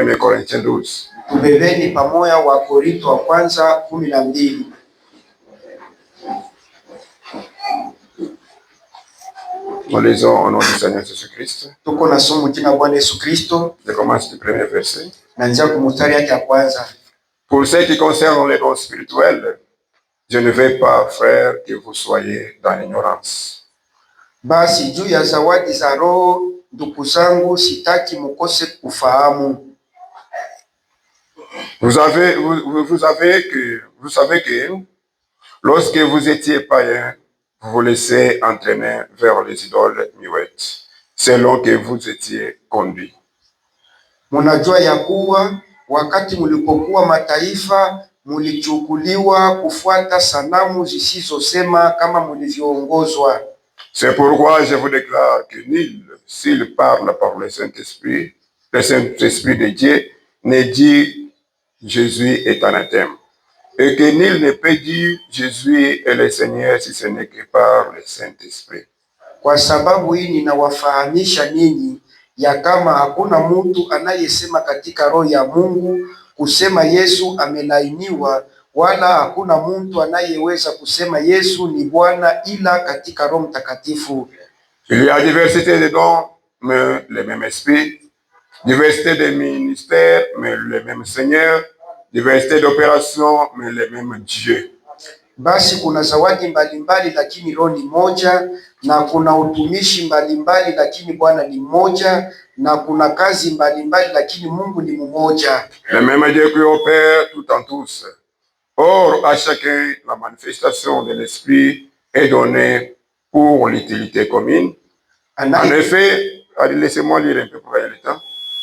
1 Corinthiens 12. Tubebeni pamoja wa Korinto wa kwanza 12. Nous lisons au nom du Seigneur Jésus-Christ. Tuko na somo jina Bwana Yesu Kristo. Je commence du premier verset. Naanza kwa mstari yake ya kwanza. Pour ce qui concerne les dons spirituels, je ne veux pas, frère, que vous soyez dans l'ignorance. Basi juu ya zawadi za Roho, ndugu zangu, sitaki mukose kufahamu. Vous savez que lorsque vous étiez païens, vous vous laissez entraîner vers les idoles muettes, selon que vous étiez conduits. Munajua ya kuwa wakati mulipokuwa mataifa mulichukuliwa kufuata sanamu zisizosema kama mulivyoongozwa. C'est pourquoi je vous déclare que nul, s'il parle par le Saint-Esprit de Dieu, ne dit Jésus est anathème. Et que nul ne peut dire Jésus est le Seigneur si ce n'est que par le Saint-Esprit. Kwa sababu hii ninawafahamisha ninyi ya kama hakuna mtu anayesema katika roho ya Mungu kusema Yesu amelainiwa, wala hakuna mtu anayeweza kusema Yesu ni Bwana ila katika Roho Mtakatifu. Il y a diversité de dons, mais le même Esprit. Diversité de ministères, mais le même Seigneur. Diversité d'opérations, mais le même Dieu. Basi kuna zawadi mbalimbali lakini Roho ni moja, na kuna utumishi mbalimbali lakini Bwana ni mmoja, na kuna kazi mbalimbali lakini Mungu ni mmoja. Le même Dieu qui opère tout en tous. Or, à chacun, la manifestation de l'Esprit est donnée pour l'utilité commune. En effet, laissez-moi lire un peu pour gagner le temps.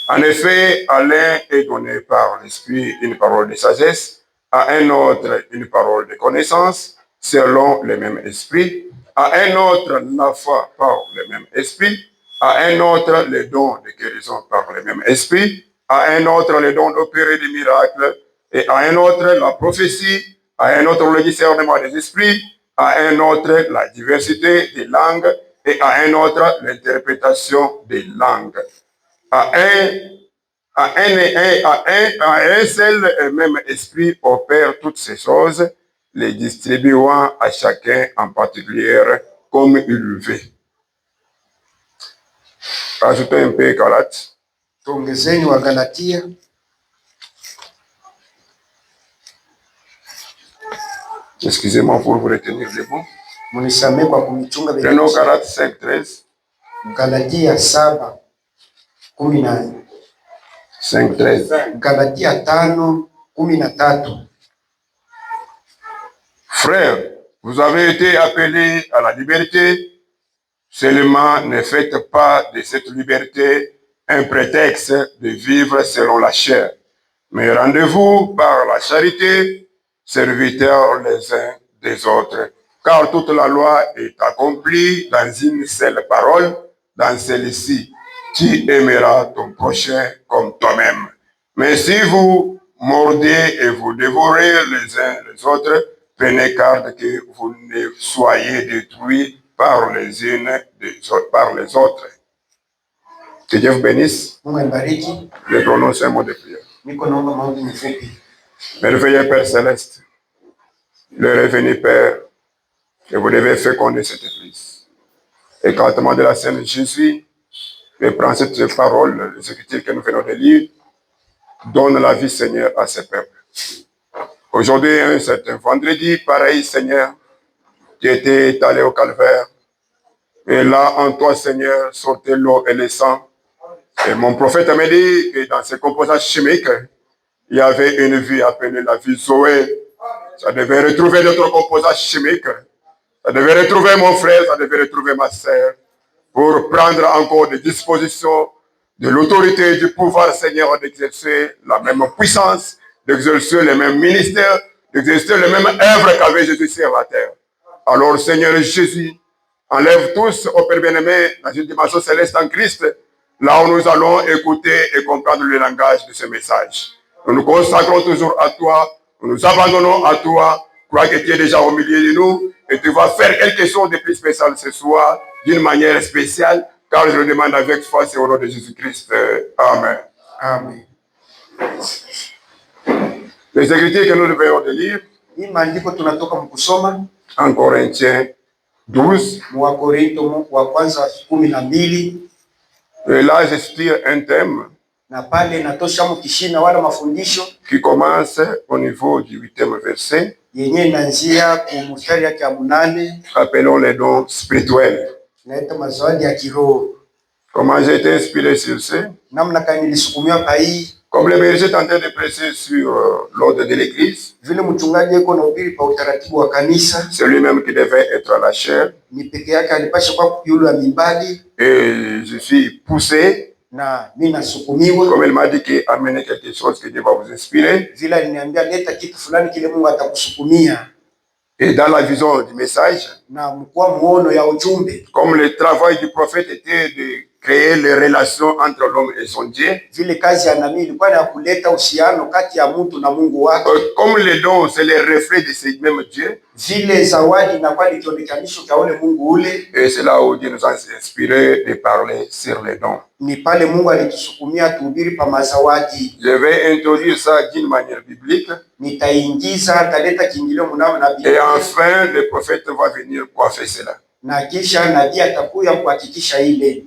En effet, à l'un est donné par l'Esprit une parole de sagesse, à un autre une parole de connaissance, selon le même Esprit, à un autre la foi par le même Esprit, à un autre le don de guérison par le même Esprit, à un autre le don d'opérer des miracles, et à un autre la prophétie, à un autre le discernement des esprits, à un autre la diversité des langues, et à un autre l'interprétation des langues. À un seul et même esprit opère toutes ces choses, les distribuant à chacun en particulier comme il veut. Ajoutez un peu Galates. Tuongezeni wa Galatia. Excusez-moi pour vous retenir les mots. Munisamee kwa kumichunga vile. Prenons Galates 5:13. Galatia 7:13. 5:13. Galatia 5:13. Frères, vous avez été appelés à la liberté, seulement ne faites pas de cette liberté un prétexte de vivre selon la chair, mais rendez-vous par la charité, serviteurs les uns des autres. Car toute la loi est accomplie dans une seule parole, dans celle-ci: tu aimeras ton prochain comme toi-même. Mais si vous mordez et vous dévorez les uns les autres, prenez garde que vous ne soyez détruits par les unes par les autres. Que Dieu vous bénisse. Je prononce un mot de prière. Merveilleux Père Céleste, le revenu Père, que vous devez féconder cette église. Écartement de la scène Jésus, reprends cette parole, les Écritures que nous venons de lire, donne la vie, Seigneur, à ce peuple. Aujourd'hui, un certain vendredi, pareil, Seigneur, tu étais allé au calvaire. Et là, en toi, Seigneur, sortait l'eau et le sang. Et mon prophète m'a dit que dans ces composants chimiques, il y avait une vie appelée la vie Zoé. Ça devait retrouver d'autres composants chimiques. Ça devait retrouver mon frère, ça devait retrouver ma sœur, pour prendre encore des dispositions de l'autorité, du pouvoir, Seigneur, d'exercer la même puissance, d'exercer le même ministère, d'exercer les mêmes œuvres qu'avait Jésus sur la terre. Alors, Seigneur Jésus, enlève tous, au Père bien-aimé, dans une dimension céleste en Christ, là où nous allons écouter et comprendre le langage de ce message. Nous nous consacrons toujours à toi, nous nous abandonnons à toi, crois que tu es déjà au milieu de nous, et tu vas faire quelque chose de plus spécial ce soir, d'une manière spéciale, car je le demande avec foi, c'est au nom de Jésus-Christ. Amen. Amen. Les écritures que nous devons de lire hii maandiko tunatoka mkusoma en Corinthiens 12. wa Korinto wa kwanza 12. Et là, j'explique un thème Na pale natosha mkishina wala mafundisho qui commence au niveau du 8e verset. yenye inaanzia kumstari yake ya 8. Appelons les dons spirituels. Naita mazawadi ya kiroho. Comment j'ai été inspiré sur ce? Namna kani nilisukumiwa pa hii. Comme le berger tentait de prêcher sur l'ordre de l'église, Vile mchungaji yuko na ubiri pa utaratibu wa kanisa, c'est lui-même qui devait être à la chair. Ni peke yake alipasha kwa yule wa mimbali. Et je suis poussé. Na mimi nasukumiwa. Comme il m'a dit qu'il amenait quelque chose que Dieu va vous inspirer. Vile aliniambia leta kitu fulani kile Mungu atakusukumia. Et dans la vision du message, na mkua muono ya ujumbe, comme le travail du prophète était de créer les relations entre l'homme et son Dieu, vile kazi ya nabii ilikuwa ya kuleta uhusiano kati ya mtu na Mungu wake. Comme les dons c'est les reflets de ce même Dieu, vile zawadi inakuwa ni kionekanisho cha ule Mungu ule. Et c'est là où Dieu nous a inspiré de parler sur les dons. Ni pale Mungu alitusukumia tuhubiri pa mazawadi. Je vais introduire ça d'une manière biblique. Nitaingiza taleta kiingilio mnamo na Biblia. Et enfin le prophète va venir coiffer cela. Na kisha nabii atakuja kuhakikisha ile.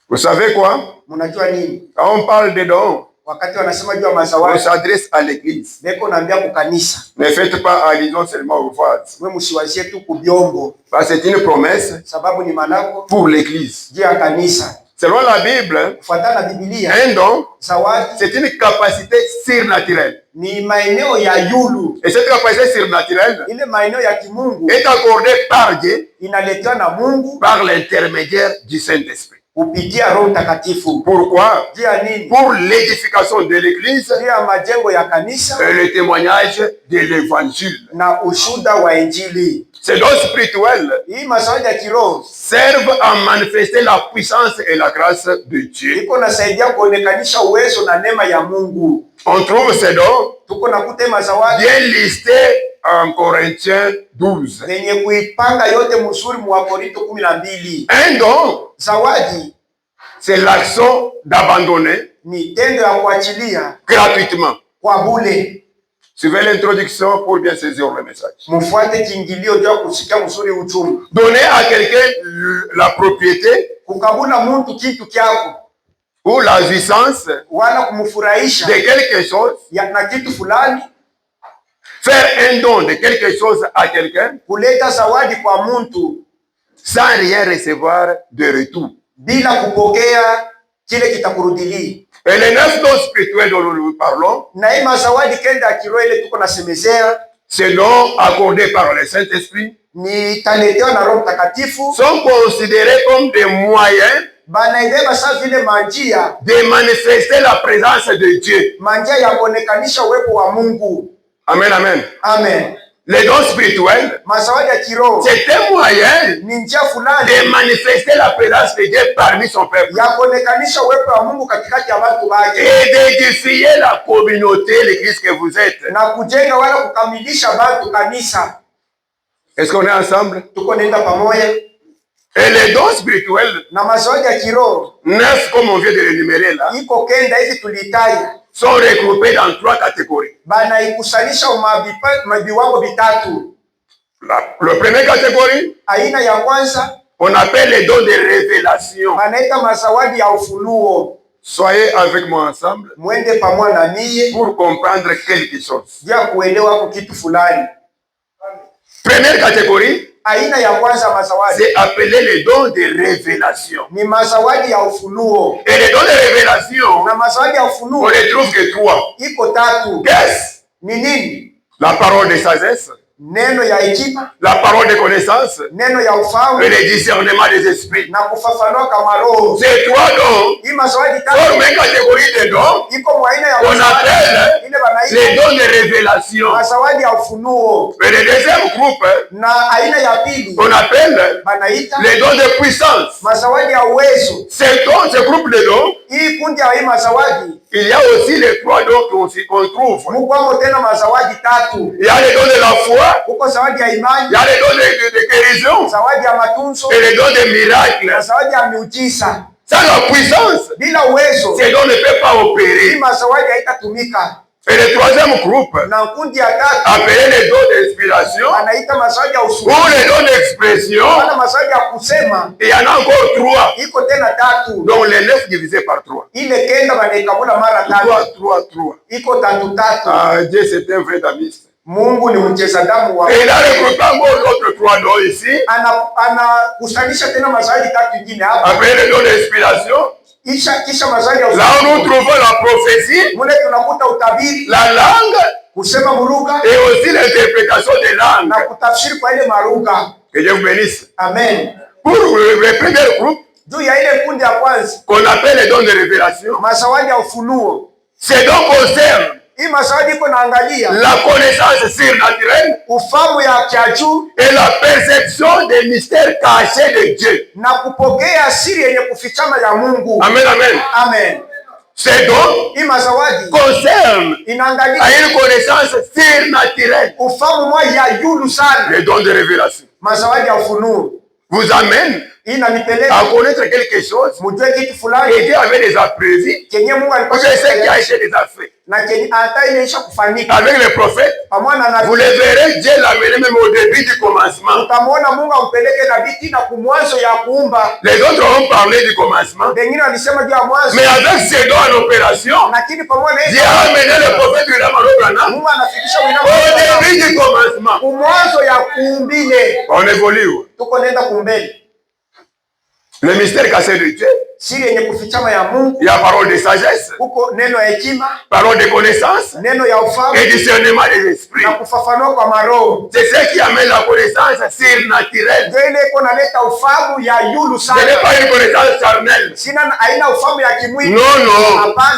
Vous savez quoi? Mnajua nini? Quand on parle des dons, wakati wanasema juu ya mazawadi, on s'adresse à l'église. Beko naambia ku kanisa. Ne faites pas allusion seulement aux vases. Wewe msiwazie tu kubyombo. Parce que c'est une promesse sababu ni manako pour l'église. Juu ya kanisa. Selon la Bible, kufuatana na Biblia, un don, zawadi, c'est une capacité surnaturelle. Ni maeneo ya yulu. Et cette capacité surnaturelle, ile maeneo ya kimungu, est accordée par Dieu, inaletwa na Mungu par l'intermédiaire du Saint-Esprit. kupitia Roho Mtakatifu. Pourquoi? Jia nini? Pour l'édification de l'église jia majengo ya kanisa et le témoignage de l'évangile. Na ushuda wa injili. Ces dons spirituels hii mazawadi ya kiroho servent à manifester la puissance et la grâce de Dieu. iko nasaidia kuonekanisha uwezo na neema ya Mungu. On trouve ces dons tuko nakuta mazawadi bien listés en Corinthiens 12. Venye kuipanga yote mzuri mu Wakorinto 12. Un don, zawadi, c'est l'action d'abandonner ni tendo ya kuachilia gratuitement. Kwa bure. Suivez l'introduction pour bien saisir le message. Mufuate kiingilio ndio kusikia mzuri uchumi. Donner à quelqu'un la propriété, kukabula mtu kitu kyako, ou la jouissance, wala kumfurahisha de quelque chose, na kitu fulani. Faire un don de quelque chose à quelqu'un, kuleta zawadi kwa mtu, sans rien recevoir de retour, bila kupokea kile kitakurudilia. Et les 9 dons spirituels dont nous parlons, na hii mazawadi kenda kiroho ile tuko nasemezea, ces dons accordés par le Saint-Esprit, ni taletewa na Roho Mtakatifu, sont considérés comme des moyens banaibeba sa vile manjia de manifester la présence de Dieu. Manjia ya kuonekanisha uwepo wa Mungu. Amen, amen. Amen. Les dons spirituels, c'est un moyen de manifester la présence de Dieu parmi son peuple et d'édifier la communauté, l'église que vous êtes. Est-ce qu'on est ensemble? Et les dons spirituels, 9 comme on vient de l'énumérer là, sont regroupés dans 3 catégories. La première catégorie, on appelle les dons de révélation. Soyez avec moi ensemble pour comprendre quelque chose. Première catégorie, c'est appelé les dons de révélation. Et les dons de révélation, on les trouve que 3. Qu'est-ce? La parole de sagesse, neno ya hekima, la parole de connaissance, neno ya ufahamu, et le discernement des esprits. Na kufafanua kama roho. Ces 3 dons forment une catégorie de dons qu'on appelle les dons de révélation. Et le deuxième groupe, on appelle les dons de puissance. Ce groupe de dons, il y a aussi les 3 dons qu'on trouve. Il y a les dons de la foi, il y a les dons de guérison et les dons de miracles. Sans la puissance, ces dons ne peuvent pas opérer. Et le troisième groupe, na kundi ya tatu, appelé les dons d'inspiration, anaita mazawadi ya ufunuo, ou les dons d'expression, ana mazawadi ya kusema. il y en a encore 3. Iko tena tatu. Donc les 9 divisés par 3. Ile kenda banaikabula mara tatu. 3. Iko tatu. Ah, Dieu c'est un vrai damiste. Mungu ni mcheza damu wa. Et il a regroupé encore d'autres 3 dons ici. Anakusanisha tena mazawadi tatu nyingine hapa. Appelé les dons d'inspiration. Kisha mazawadi ya ufunuo. Là où nous trouvons la prophétie, mune tunakuta utabiri, la langue, kusema muruga, et aussi l'interprétation des langues. Na kutafsiri kwa ile maruga. Que Dieu vous bénisse. Amen. Pour le premier groupe, juu ya ile kundi ya kwanza, qu'on appelle les dons de révélation, mazawadi ya ufunuo, ces dons concernent hii mazawadi iko naangalia la connaissance surnaturelle, ufahamu ya kiajuu et la perception des mystères cachés de Dieu. Na kupokea siri yenye kufichama ya Mungu. Amen, amen. Amen. Ces dons hii mazawadi concernent inaangalia une connaissance surnaturelle. ufahamu mwa ya yulu sana. Les dons de révélation Mazawadi ya ufunuo vous amènent à connaître quelque chose mujue kitu fulani et Dieu avait déjà prévu. kenye Mungu alikuwa Vous savez ce qui a été déjà fait. Na kenye hata inaisha kufanyika. Avec les prophètes, vous les verrez, Dieu l'a mené même au début du commencement. Utamwona Mungu ampeleke nabii tina kumwanzo ya kuumba. Les autres ont parlé du commencement. Wengine walisema juu ya mwanzo. Mais avec ces dons en opération, Lakini pamoja na Dieu a mené le prophète William Branham Mungu anafikisha au début du commencement. Kumwanzo ya kuumbile. On évolue. Tuko nenda kumbele. Le mystère caché de Dieu. Siri yenye kufichama ya Mungu. Il y a parole de sagesse. Huko neno ya hekima. Parole de connaissance. Neno ya ufahamu. Et discernement des esprits. Na kufafanua kwa maroho. C'est ce qui amène la connaissance surnaturelle. Ndio ile iko naleta ufahamu ya yulu sana. Ce n'est pas une connaissance charnelle. Sina aina ufahamu ya kimwili. Non.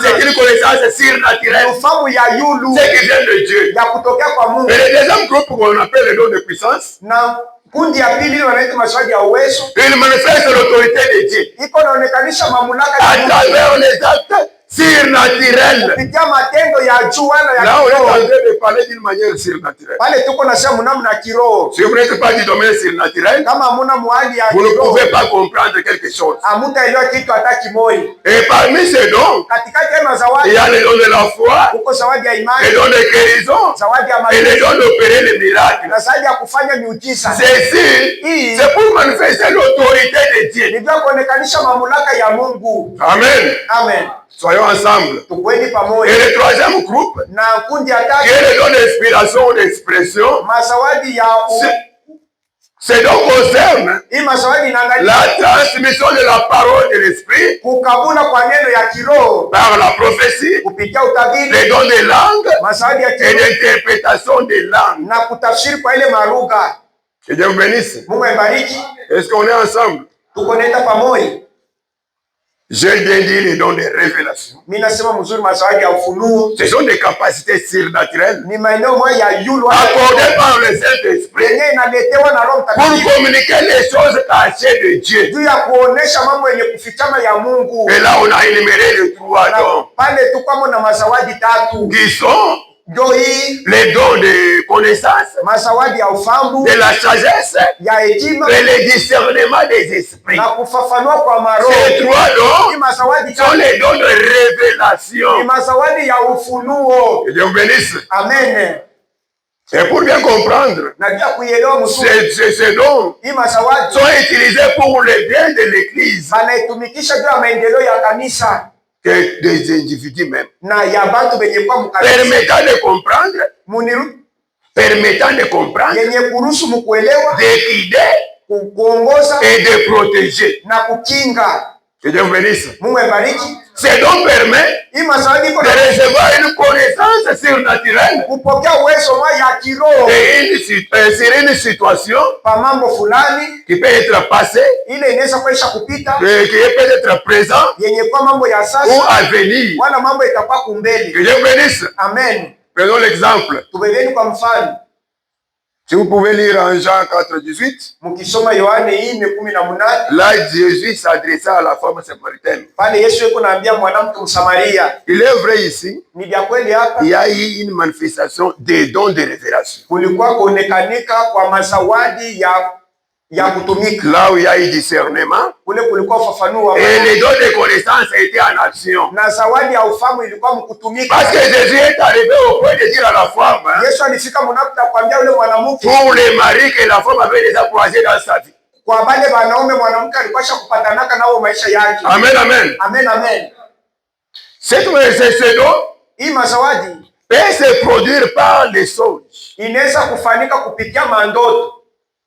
C'est une connaissance surnaturelle. Ufahamu ya yulu. C'est qui vient de Dieu. Ya kutokea kwa Mungu. Et le deuxième groupe qu'on appelle le don de puissance. Na kundi ya pili wanaita mazawadi ya uwezo. Il manifeste l'autorité de Dieu. Iko naonekanisha mamlaka à travers les actes surnaturels. Kupitia matendo ya juu wala ya là on est en train de parler d'une manière surnaturelle. Pale tuko na sema namna kiroho. Si vous n'êtes pas du domaine surnaturel, kama hamuna mwali ya vous ne pouvez pas comprendre quelque chose. Hamutaelewa kitu hata kimoja. Et parmi ces dons, katikati ya mazawadi, il y a les dons de la foi, uko zawadi ya imani, les dons de guérison, zawadi ya et les dons d'opérer les miracles. na zawadi ya kufanya miujiza. Ceci, c'est pour manifester l'autorité de Dieu. Ndio kuonekanisha mamlaka ya Mungu. Amen. Amen. Soyons ensemble. Tukweni pamoja. Et le troisième groupe, na kundi ya tatu, qui est le don d'inspiration ou d'expression, mazawadi ya c'est donc concerne la transmission de la parole de l'esprit kukabula kwa neno ya kiroho par la prophétie, kupitia utabiri, les dons de langue ya et l'interprétation des langues. Na kutafsiri kwa ile maruga. Que Dieu vous bénisse. Mungu abariki. Est-ce qu'on est ensemble? Tuko nenda pamoja. J'ai bien dit les dons de révélation. Mimi nasema mzuri mazawadi ya ufunuo. Ce sont des capacités surnaturelles ni maeneo moja ya yulu accordées par le Saint-Esprit inaletewa na Roho Mtakatifu pour communiquer les choses cachées de Dieu. Juu ya kuonesha mambo yenye kufichama ya Mungu. Et là on a énuméré les 3 dons. Pale tuko na mazawadi tatu. Qui sont les dons de connaissance, mazawadi ya ufahamu, de la sagesse, ya hekima, et le discernement des esprits. Na kufafanua kwa maroho. Ces 3 dons sont les dons de révélation. Ni mazawadi ya ufunuo. Que Dieu vous bénisse. Amen. Et pour bien comprendre, ces dons sont utilisés pour le bien de l'Église. Que des individus même. Permettant de comprendre, de guider et de protéger. Que Dieu vous bénisse. Ces dons permettent de recevoir une connaissance surnaturelle sur une situation qui peut être passée, qui peut être présent ou à venir. Que Dieu vous bénisse. Amen. Prenons l'exemple. Si vous pouvez lire en Jean 4:18, là Jésus s'adressa à la femme samaritaine. Il est vrai ici, il y a eu une manifestation des dons de révélation. ya kutumika. Là où il y a eu discernement. Kule kulikuwa ufafanuo. Et les dons de connaissance étaient en action. Na zawadi ya ufahamu ilikuwa mkutumika. Parce que Jésus est arrivé au point de dire à la femme. Yesu alifika mnapo kuambia yule mwanamke. Pour les maris que la femme avait déjà croisé dans sa vie. Kwa wale wanaume mwanamke alikuwa shakupatanaka nao maisha yake. Amen, amen. Amen, amen. Ces dons, hii mazawadi peut se produire par les songes. Inaweza kufanika kupitia mandoto.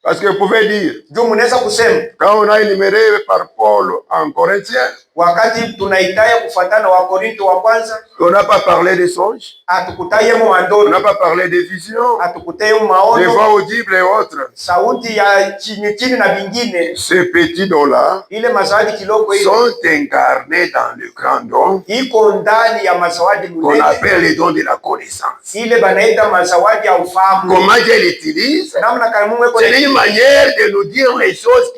Parce que vous pouvez dire, quand on a énuméré par Paul en Corinthiens, wakati tunaitaya kufuatana wa Korinto wa kwanza, on n'a pas parlé des songes, on n'a pas parlé des visions, des voix audibles et autres. Sauti ya chini chini na vingine. Ces petits dons-là ile mazawadi kidogo hiyo sont incarnés dans le grand don iko ndani ya mazawadi qu'on appelle les dons de la connaissance. Ile banaita mazawadi ya ufahamu. Comment Dieu l'utilise? Namna kama Mungu iko c'est une manière de nous dire les choses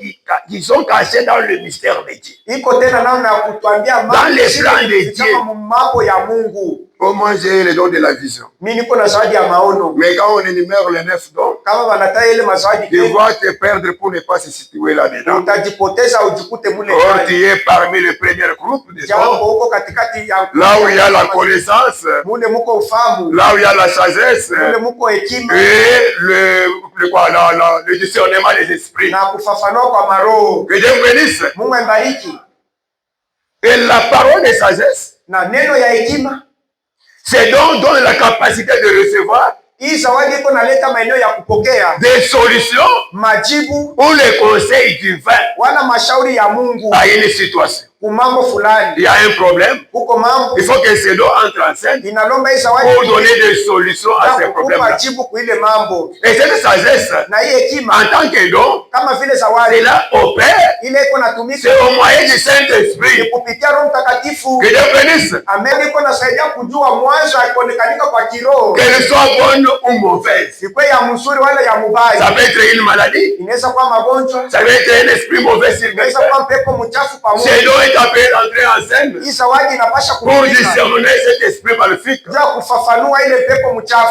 qui sont cachées dans le mystère de Dieu. Iko tena namna ya kutuambia dans les plans de Dieu. Mambo ya Mungu. Pour moi, j'ai les dons de la vision. Mimi niko na zawadi ya maono. Mais quand on énumère les 9 dons, kama banataja ile mazawadi, tu vas te perdre pour ne pas se situer là-dedans. Utajipoteza ujikute mule. Or, tu es parmi les premiers groupes de dons. Là où il y a la connaissance, mule muko ufahamu. Là où il y a la sagesse, mule muko hekima. Et le discernement des esprits. Na kufafanua kwa maroho. Que Dieu bénisse. Mungu ambariki. Et la parole de sagesse, na neno ya hekima, c'est donc donne la capacité de recevoir hii zawadi iko naleta maeneo ya kupokea des solutions, majibu ou les conseils divins, wala mashauri ya Mungu à une situation. Mambo fulani. Il y a un problème. Uko mambo. Il faut que ces dons entrent en scène inalomba hii zawadi pour donner des solutions à ces problèmes. Majibu kwa ile mambo. Et cette sagesse, na hii hekima, en tant que don, kama vile zawadi, cela opère. Ile iko natumika. C'est au moyen du Saint-Esprit. Kupitia Roho Mtakatifu. Que Dieu bénisse. Amen. Iko nasaidia kujua mwanzo haikuonekanika kwa kiroho. Qu'elle soit bonne ou mauvaise. Ikwe ya mzuri wala ya mubaya. Ça peut être une maladie. Inaweza kuwa magonjwa. Ça peut être un esprit mauvais sur inaweza kuwa pepo mchafu pamoja. C'est donc est appelé d'entrer en scène. Pour discerner cet esprit maléfique. Que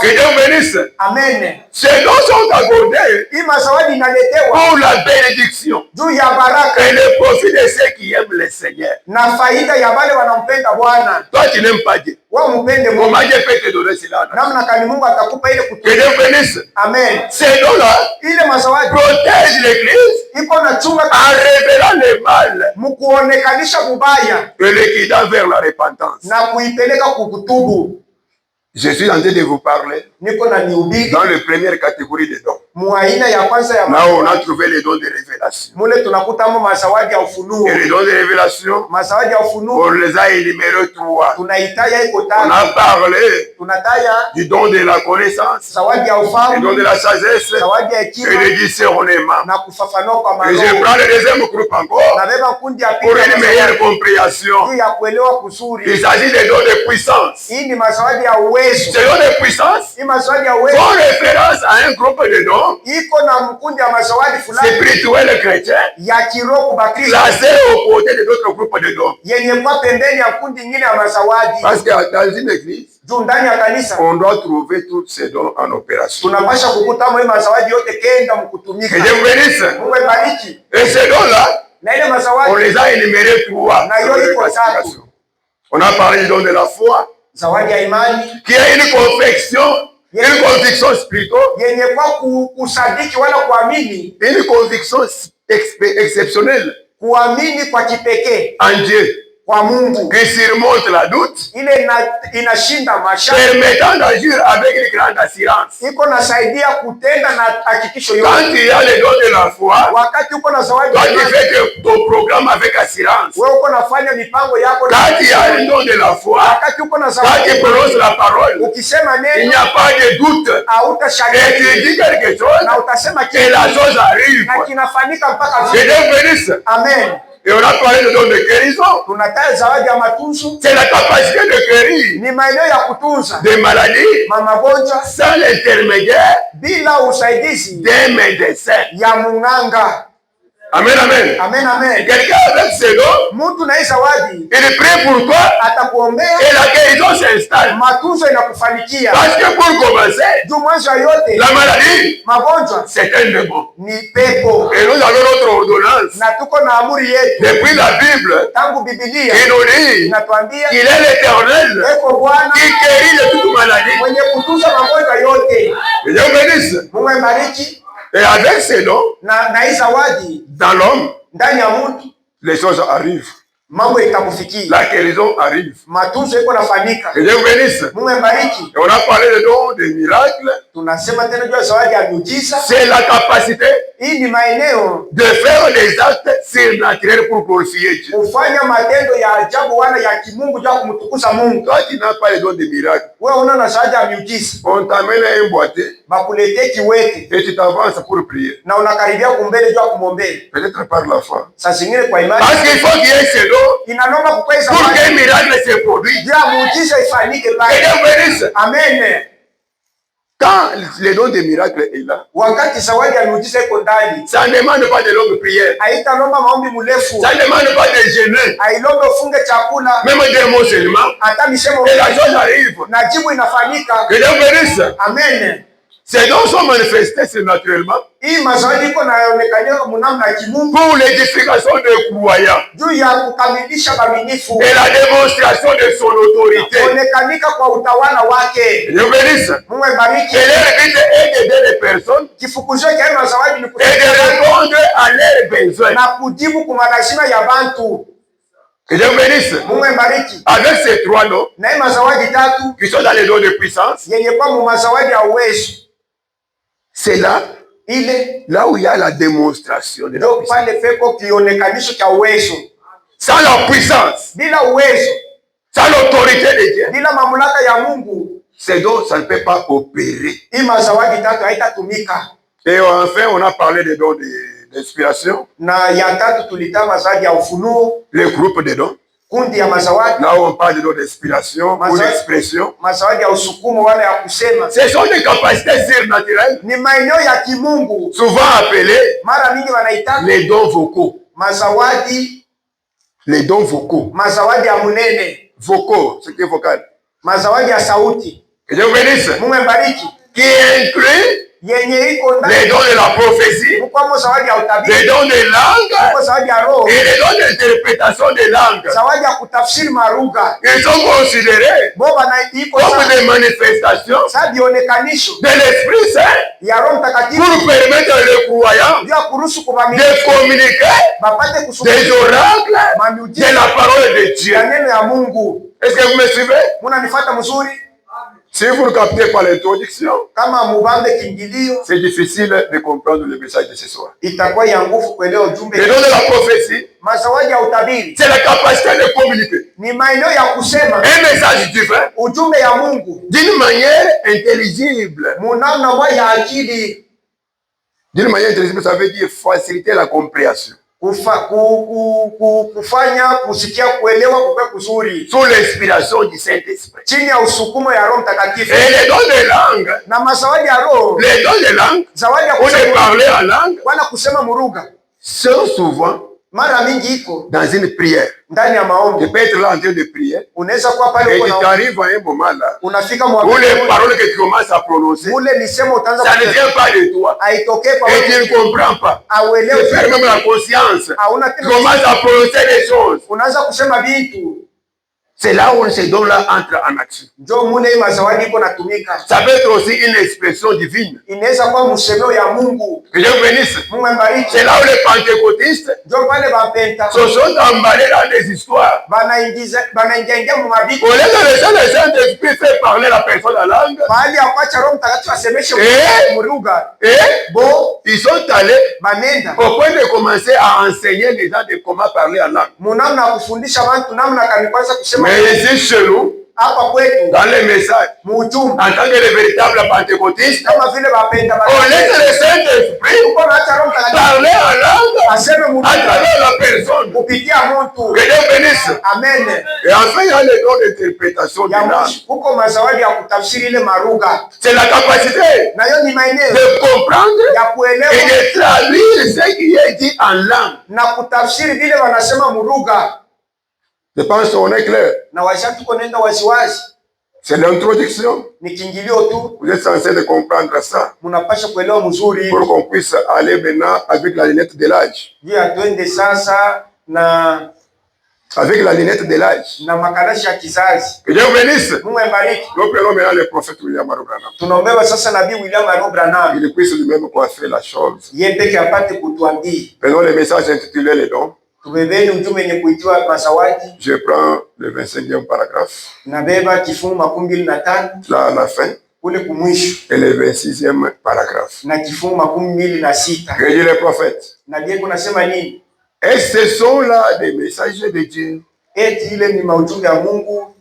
Dieu bénisse. Amen. Ces dons sont accordés pour la bénédiction et le profit de ceux qui aiment le Seigneur. Toi, tu n'aimes pas Dieu. Comment Dieu peut te donner cela? Que Dieu bénisse. Amen. Ces dons-là protègent l'Église en révélant le mal et le guidant vers la repentance. Je suis en train de vous parler dans la première catégorie des dons. Là, on a trouvé les dons de révélation. Et les dons de révélation, on les a énumérés 3. On a parlé du don de la connaissance, du don de la sagesse et du discernement. Et je prends le deuxième groupe encore pour une meilleure compréhension. Il s'agit des dons de puissance. Ces dons de puissance font référence à un groupe de dons spirituel chrétien placé aux côtés de d'autres groupes de dons. Parce que dans une église, on doit trouver tous ces dons en opération. Que Dieu bénisse. Et ces dons-là, on les a énumérés 3. On a parlé du don de la foi, qui est une conviction spirituelle, une conviction exceptionnelle en Dieu, qui surmonte la doute, permettant d'agir avec une grande assurance. Quand il y a les dons de la foi, toi tu fais ton programme avec assurance. Quand il y a le don de la foi, quand tu prononces la parole, il n'y a pas de doute. Et tu dis quelque chose, et la chose arrive. Que Dieu bénisse. Amen. Et on a parlé de don de guérison. C'est la capacité de guérir des maladies sans l'intermédiaire d'un médecin. Amen, amen. Amen, amen. Quelqu'un avec ses dons, Mtu na hii zawadi il prie pour toi atakuombea et la guérison s'installe. matunzo inakufanikia. Parce que pour commencer, Juu mwanzo ya yote la maladie, magonjwa c'est un démon. ni pepo, Et nous avons notre ordonnance na tuko na amuri yetu depuis la Bible tangu Biblia qui nous dit inatuambia qu'il est l'Éternel eko Bwana qui guérit de toute maladie. mwenye kutunza magonjwa yote. Que Dieu bénisse. Mungu abariki. Et avec ces dons, Na hii zawadi dans l'homme, ndani ya mtu les choses arrivent. mambo itakufikia, La guérison arrive. matunzo iko nafanyika. Que Dieu bénisse. Mungu abariki. Et on a parlé de dons, des miracles. Tunasema tena juu ya zawadi ya miujiza. C'est la capacité Hii ni maeneo de faire des actes surnaturels pour glorifier Dieu. kufanya matendo ya ajabu wala ya kimungu juu ya kumtukuza Mungu. Toi qui n'as pas les dons de miracles, Wewe una na zawadi ya miujiza, on t'amène un boîtier bakuletee kiwete et tu t'avances pour prier. na unakaribia kumbele juu ya kumwombea. Peut-être par la foi. Saa zingine kwa imani Parce qu'il faut qu'il y ait ces dons inanomba kukweza pour zawadi qu'un miracle se produise. juu ya muujiza ifanyike Que pale. Dieu bénisse. Amen. Quand le don de miracle est là, Wakati zawadi ya miujiza iko ndani, ça ne demande pas de longue prière. haitalomba maombi mrefu, Ça ne demande pas de jeûner. hailombe ufunge chakula, Même des mots seulement. hata misemo Et la chose arrive. na jibu inafanyika. Que Dieu bénisse. Amen. Ces dons sont manifestés surnaturellement Hii mazawadi iko naonekania mnamna ya kimungu pour l'édification des croyants juu ya kukamilisha maminifu, et la démonstration de son autorité. kuonekanika kwa utawala wake. Dieu bénisse. Mungu abariki. Et leur but est d'aider les personnes Kifukuzio cha hii mazawadi ni et de kusaidia répondre à leurs besoins. na kujibu kwa malazima ya bantu. Que Dieu bénisse. Mungu abariki. Avec ces trois noms Na hii mazawadi tatu qui sont dans les dons de puissance, yenye kwa mu mazawadi ya uwezo, c'est ile là où il y a la démonstration de la ndio puissance. pale peko kionekanisho cha uwezo. Sans la puissance, Bila uwezo, sans l'autorité de Dieu, bila mamlaka ya Mungu, ces dons, ça ne peut pas opérer. hii mazawadi tatu haitatumika. Et enfin, on a parlé des dons d'inspiration, Na ya tatu tulita mazawadi ya ufunuo, les groupes de dons. kundi ya mazawadi, Là où on parle de dons d'inspiration ou d'expression. mazawadi ya usukumo wala ya kusema. Ce sont des capacités surnaturelles, Ni maeneo ya kimungu, souvent appelées mara mingi wanaita les dons vocaux. mazawadi, Les dons vocaux. mazawadi ya munene, Vocaux, ce qui est vocal. mazawadi ya sauti. Que Dieu bénisse. Mungu abariki. Qui inclut Yenye iko ndani les dons de la prophétie, mkwamo zawadi ya les utabiri, dons de langue mkwamo zawadi ya roho, et les dons d'interprétation des langues. zawadi ya kutafsiri marugha. Ils sont considérés Boba na iko comme des manifestations sa bionekanisho de l'Esprit Saint ya Roho Mtakatifu pour permettre aux croyants ya kuruhusu kubamini de communiquer bapate des kusubiri oracles mamiujiza de la parole de Dieu. ya neno ya Mungu. Est-ce que vous me suivez? Munanifuata mzuri? Si vous ne captez pas l'introduction, Kama mubambe kiingilio, c'est difficile de comprendre le message de ce soir. itakuwa ya nguvu kuelewa ujumbe. Les dons de la prophétie, Mazawadi ya utabiri c'est la capacité de communiquer ni maeneo ya kusema un message divin ujumbe ya Mungu d'une manière intelligible. munamna mwa ya akili, D'une manière intelligible, ça veut dire faciliter la compréhension. kufanya kusikia kuelewa kukwe kuzuri Sous l'inspiration du Saint-Esprit. chini ya usukumo ya Roho Mtakatifu. Et les dons de langue, Na mazawadi ya roho, les dons de langue, zawadi ya ou de kusema parler en langue, wala kusema muruga, sont souvent mara mingi iko dans une prière. ndani ya Tu maombi. peux être là en train de prier Unaweza kuwa pale et uko tu na t'arrives à un moment là unafika où les mwa paroles que tu commences à prononcer, ule misemo utaanza ça ne kusema vient pas de toi haitokee kwa et tu ne wewe, comprends pas. Tu auelewe, perds même la conscience. hauna Tu tena, commences à prononcer des choses. unaanza kusema vitu. C'est là où ces dons-là entrent en action. Njo mule hii mazawadi iko natumika. Ça peut être aussi une expression divine. Inaweza kuwa msemeo ya Mungu. Que Dieu bénisse. Mungu ambariki. C'est là où les pentecôtistes Njo pale bapenta se sont emballés dans des histoires. banaingia mu mabiko Au lieu de laisser le Saint-Esprit faire parler la personne en langue, mahali ya kuacha Roho Mtakatifu asemeshe muruga et bo ils sont allés banenda au point de commencer à enseigner les gens de comment parler en langue. munamna kufundisha watu namna kani kwanza kusema. Mais ici chez nous, hapa kwetu dans les messages, mujumbe en tant que les véritables pentecôtistes, kama vile bapenda on laisse le Saint-Esprit uko na acha Roho Mtakatifu parler en langue aseme à mtu travers la personne. kupitia mtu. Que Dieu bénisse. Amen. Et enfin, il y a les dons d'interprétation de Ya langue. mwisho huko mazawadi ya kutafsiri ile marugha, C'est la capacité na hiyo ni maeneo de comprendre ya et kuelewa de traduire ce qui est dit en langue. na kutafsiri vile wanasema murugha. Je pense qu'on est clair. Na washa tuko nenda waziwazi, C'est l'introduction. ni kiingilio tu, Vous êtes censé de comprendre ça mnapasha kuelewa mzuri pour qu'on puisse aller maintenant avec la lunette de l'âge. juu ya twende sasa na Avec la lunette de l'âge. na makarashi ya kizazi. Que Dieu bénisse. Mungu abariki. Nous prenons maintenant le prophète William Branham. Tunaombewa sasa nabii William Aro Branham, Il puisse lui-même coiffer la chose. yeye peke apate kutuambia. Prenons le message intitulé Les dons. Tubebeni ujumbe wenye kuitiwa mazawadi. Je prends le 25e paragraphe, Nabeba kifungu 25 là à la fin, kule kumwisho et le 26e paragraphe. na kifungu 26. Que dit le prophète? Nabii kunasema nini? Et ce sont là des messagers de Dieu. Eti ile ni maujumbe ya Mungu,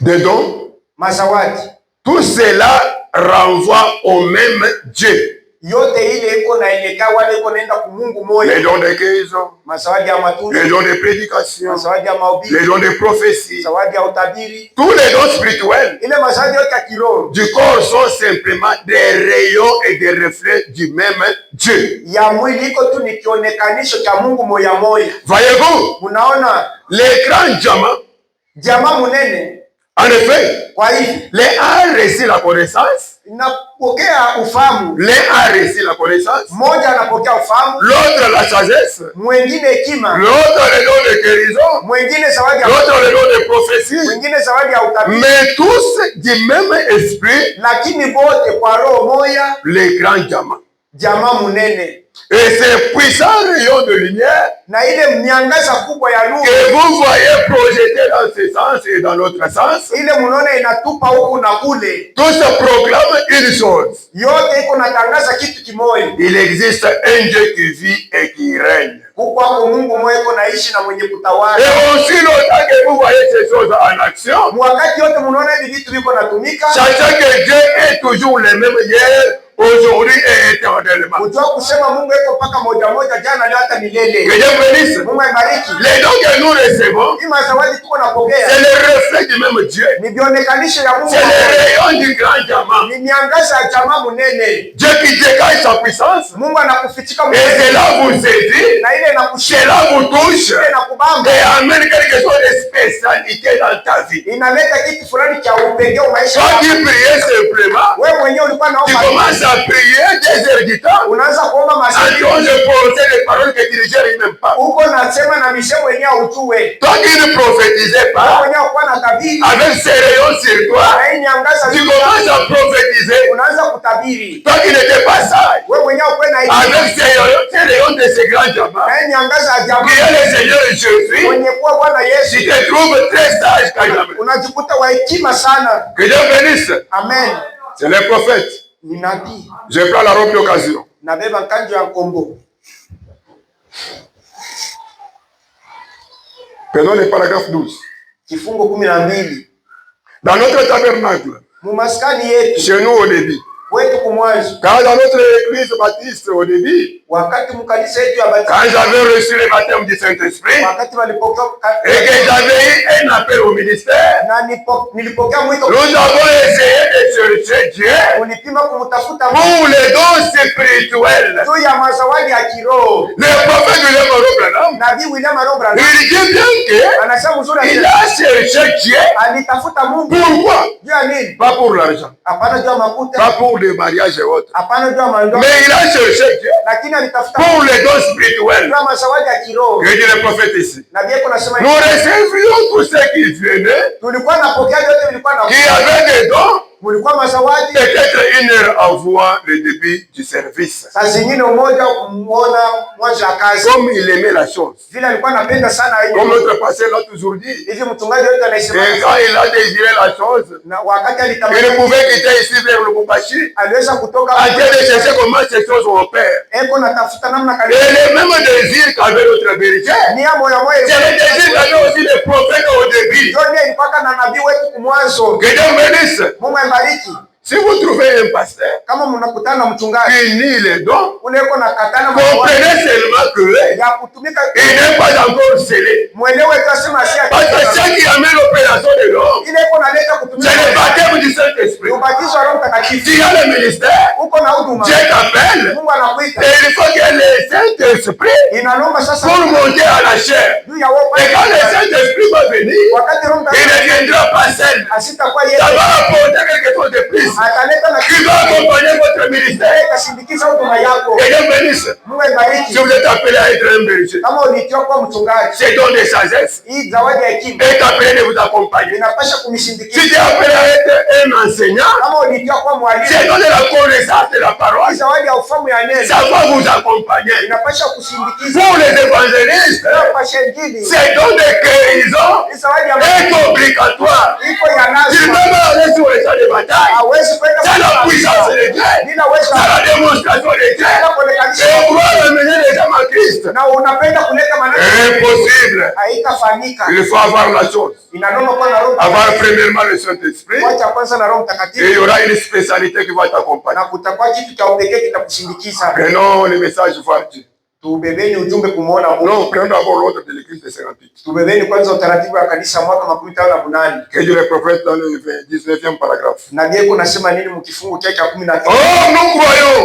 Des dons. mazawadi. Tout cela renvoie au même Dieu. Yote ile iko naelekea wale iko naenda ku Mungu moja. Les dons de guérison, Mazawadi ya matunzo, les dons de prédication, mazawadi ya mahubiri, les dons de prophétie, zawadi ya utabiri. tous les dons spirituels Ile mazawadi yote ya kiroho du corps sont simplement des rayons et des reflets du même Dieu. ya mwili iko tu ni kionekanisho cha Mungu moya moya. Voyez-vous, Munaona l'écran diamant, jamaa munene. en effet, Kwa hivi l'un a reçu la connaissance, inapokea ufahamu, l'un a reçu la connaissance, mmoja anapokea ufahamu, l'autre la sagesse, mwingine hekima, l'autre le don de guérison, mwingine zawadi ya l'autre le don de prophétie, mwingine zawadi ya utabiri, mais tous du même esprit, lakini bote kwa roho moya, l'écran diamant. jamaa munene. Et ces puissants rayons de lumière Na ile miangaza kubwa ya nuru que vous voyez projetés dans ce sens et dans l'autre sens, ile munaona inatupa huku na kule, tous proclament une chose. yote iko natangaza kitu kimoja. Il existe un Dieu qui vit et qui règne. Kukwako Mungu mmoja iko naishi na mwenye Et kutawala. aussi longtemps que vous voyez ces choses en action, Wakati yote munaona hivi vitu viko natumika, sachez que Dieu est toujours le même hier, aujourd'hui et éternellement. ujua kusema Mungu iko mpaka moja moja, jana leo hata Que milele. Dieu bénisse. Mungu abariki. Les dons que nous recevons, Hii mazawadi tuko c'est napokea le reflet du même Dieu. ni vionekanisho ya Mungu, C'est le rayon du grand diamant. ni miangaza ya jamaa munene. Dieu qui dégage sa puissance. Mungu anakufichika Et munene, cela vous saisit, na ile inakushika, cela vous touche ile inakubamba, et amène quelque chose de spécialité dans ta vie. inaleta kitu fulani cha upekee maisha Toi yako. qui priais simplement, Wewe mwenyewe ulikuwa tu naomba, commences à prier des heures du temps, unaanza kuomba en masaa, train de prononcer des paroles que tu ne gères même pas. uko nasema na misemo yenyewe ujue. Toi qui ne prophétisais Wewe pas, mwenyewe kuwa na tabiri, avec ces rayons sur toi, na hii miangaza tu commences à prophétiser. unaanza kutabiri. Toi qui n'étais pas sage, Wewe mwenyewe kuwa na hii avec ces rayons de ces grands diamants, na hii miangaza ya qui jamaa est le Seigneur Jésus, mwenye kuwa Bwana tu Yesu, te trouves très sage quand jamais. unajikuta wa hekima sana. Que Dieu bénisse. Amen. C'est le prophète. Ni nabii. Je prends la robe d'occasion. Nabeba kanjo ya kombo. Prenons le paragraphe 12. Kifungo 12. Dans notre tabernacle, Mumaskani yetu chez nous au début, wetu kumwanzo, car dans notre église baptiste au début, wakati mkanisa yetu ya quand batizo, j'avais reçu le baptême du Saint-Esprit wakati walipokea et que j'avais eu un appel au ministère, na nilipokea mwito, nous avons essayé de chercher Dieu ulipima kumtafuta Mungu pour les dons spirituels. juu ya mazawadi ya kiroho. Le prophète William Branham, Nabii William Aro Branham il dit bien que anasema mzuri, il a cherché Dieu. alitafuta Mungu Pourquoi? juu ya nini? Pas pour l'argent, Hapana juu ya makuta, pas pour les mariages et autres. hapana juu ya mandoa, Mais il a cherché Dieu lakini alitafuta pour les dons juu spirituels. ya mazawadi ya kiroho. Que dit le prophète ici? Nabii yako nasema Nous recevions tous ceux qui venaient, tulikuwa napokea yote, vilikuwa na qui avaient des dons, mulikuwa mazawadi. Peut-être 1 heure avant le début du service. Saa zingine umoja kumuona mwanzo wa kazi. Comme il aimait la chose. Vile alikuwa anapenda sana hiyo. Comme notre pasteur l'a toujours dit. Hivi mchungaji wetu anasema. Et quand il a désiré la chose, na wakati alitamani. Il pouvait quitter ici vers le Lubumbashi. Aliweza kutoka. En train de chercher comment ces choses opèrent. Eko natafuta namna Et le même désir qu'avait notre berger. Ni amo ya moyo. C'est le désir qu'avait aussi les prophètes au début. Ndio ilipaka na nabii wetu kumwanzo. Que Dieu bénisse. Mungu ambariki. Si vous trouvez un pasteur kama mnakutana mchungaji qui nie les dons, uleko na katana comprenez seulement que ya kutumika il n'est pas encore scellé. Mwelewe kasema si Parce que ce qui amène l'opération de l'homme, ile iko naleta kutumika c'est le baptême du Saint-Esprit. ubatizo wa Roho Mtakatifu. Tu as le ministère, uko na huduma. Dieu t'appelle. Mungu anakuita. Et il faut que le Saint-Esprit inalomba sasa pour monter à la chair. Et quand le Saint-Esprit va venir, il ne viendra pas seul. Asitakuwa yeye. Ça va apporter quelque chose de plus. Qui va accompagner votre ministère. Et Dieu bénisse. Si vous êtes appelé à être un berger, c'est don de sagesse. Être appelé de vous accompagner. Si tu es appelé à être un enseignant, c'est don de la connaissance de la parole. Ça va vous accompagner. Pour les évangélistes, c'est don de guérison est obligatoire. Tu ne peux pas aller sur les champs de bataille. C'est la puissance de Dieu. C'est la démonstration de Dieu. Et pouvoir amener les hommes à Christ. Impossible. Il faut avoir la chose. Avoir premièrement le Saint-Esprit. Et il y aura une spécialité qui va t'accompagner. Prenons le message voir Dieu. Non, prenons d'abord l'ordre de l'église de 58. Que Dieu le prophète dans le 19e paragraphe. Oh, nous croyons.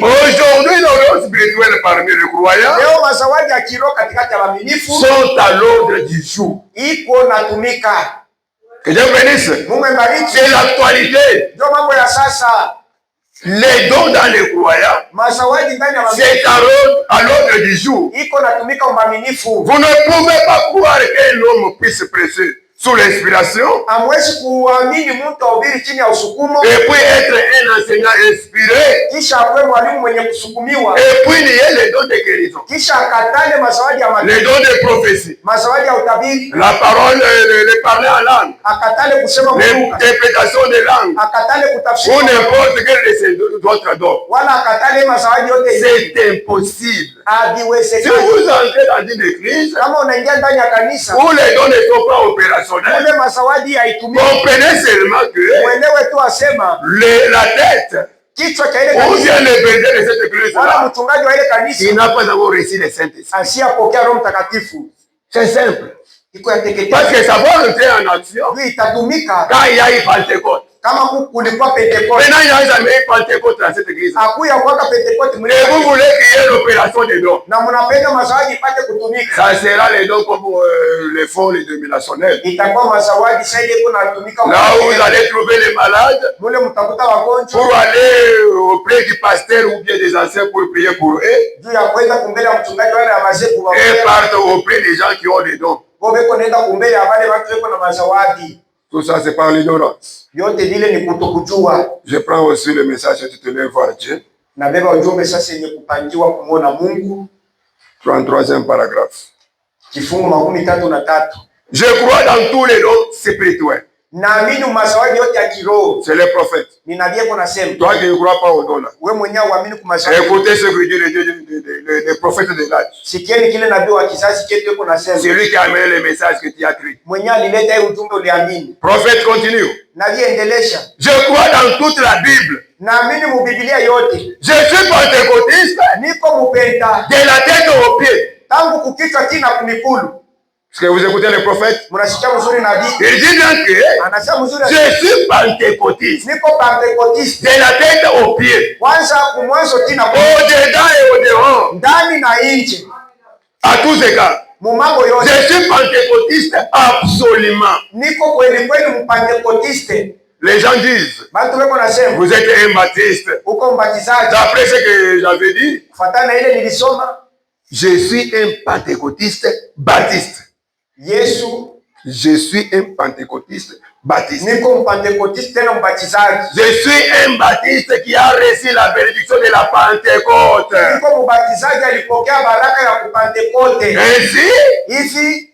Aujourd'hui, les dons spirituels parmi les croyants sont à l'ordre du jour. Que Dieu bénisse. C'est l'actualité. Les dons dans les croyants, c'est à l'ordre du jour. Vous ne pouvez pas croire qu'un homme puisse prêcher sous l'inspiration et puis être un enseignant inspiré et puis nier les dons de guérison, les dons de prophétie, la parole, le parler en langue, l'interprétation de langue ou n'importe quel de ces autres dons. C'est impossible. Si vous entrez dans une église où les dons ne sont pas opérationnels, comprenez seulement que la tête ou bien le berger de cette église-là, il n'a pas encore reçu le Saint-Esprit. C'est simple. Parce que ça va entrer en action quand il y a eu Pentecôte. Maintenant, il n'y a jamais eu Pentecôte dans cette église. Et vous voulez qu'il y ait l'opération des dons. Ça sera les dons comme les fonds, les dénominationnels. Là où vous allez trouver les malades pour aller auprès du pasteur ou bien des anciens pour prier pour eux. Et partent auprès des gens qui ont des dons. Tout ça, c'est par l'ignorance. Je prends aussi le message intitulé Voir Dieu. 33e paragraphe. Je crois dans tous les dons spirituels. C'est les prophètes. Toi qui ne crois pas aux dons là. Écoutez ce que dit les prophètes de l'âge. C'est lui qui a amené le message que tu as écrit. Prophète continue. Je crois dans toute la Bible. Je suis pentecôtiste de la tête aux pieds. Est-ce que vous écoutez les prophètes? Il dit bien que je suis pentecôtiste de la tête aux pieds, au-dedans et au-dehors, à tous égards. Je suis pentecôtiste absolument. Les gens disent, vous êtes un baptiste. D'après ce que j'avais dit, je suis un pentecôtiste baptiste. Je suis un pentecôtiste baptiste. Niko mpentekotiste tena mbatizaji. Je suis un baptiste qui a reçu la bénédiction de la Pentecôte. Niko mbatizaji alipokea baraka ya kupentekote. Ainsi, Hivi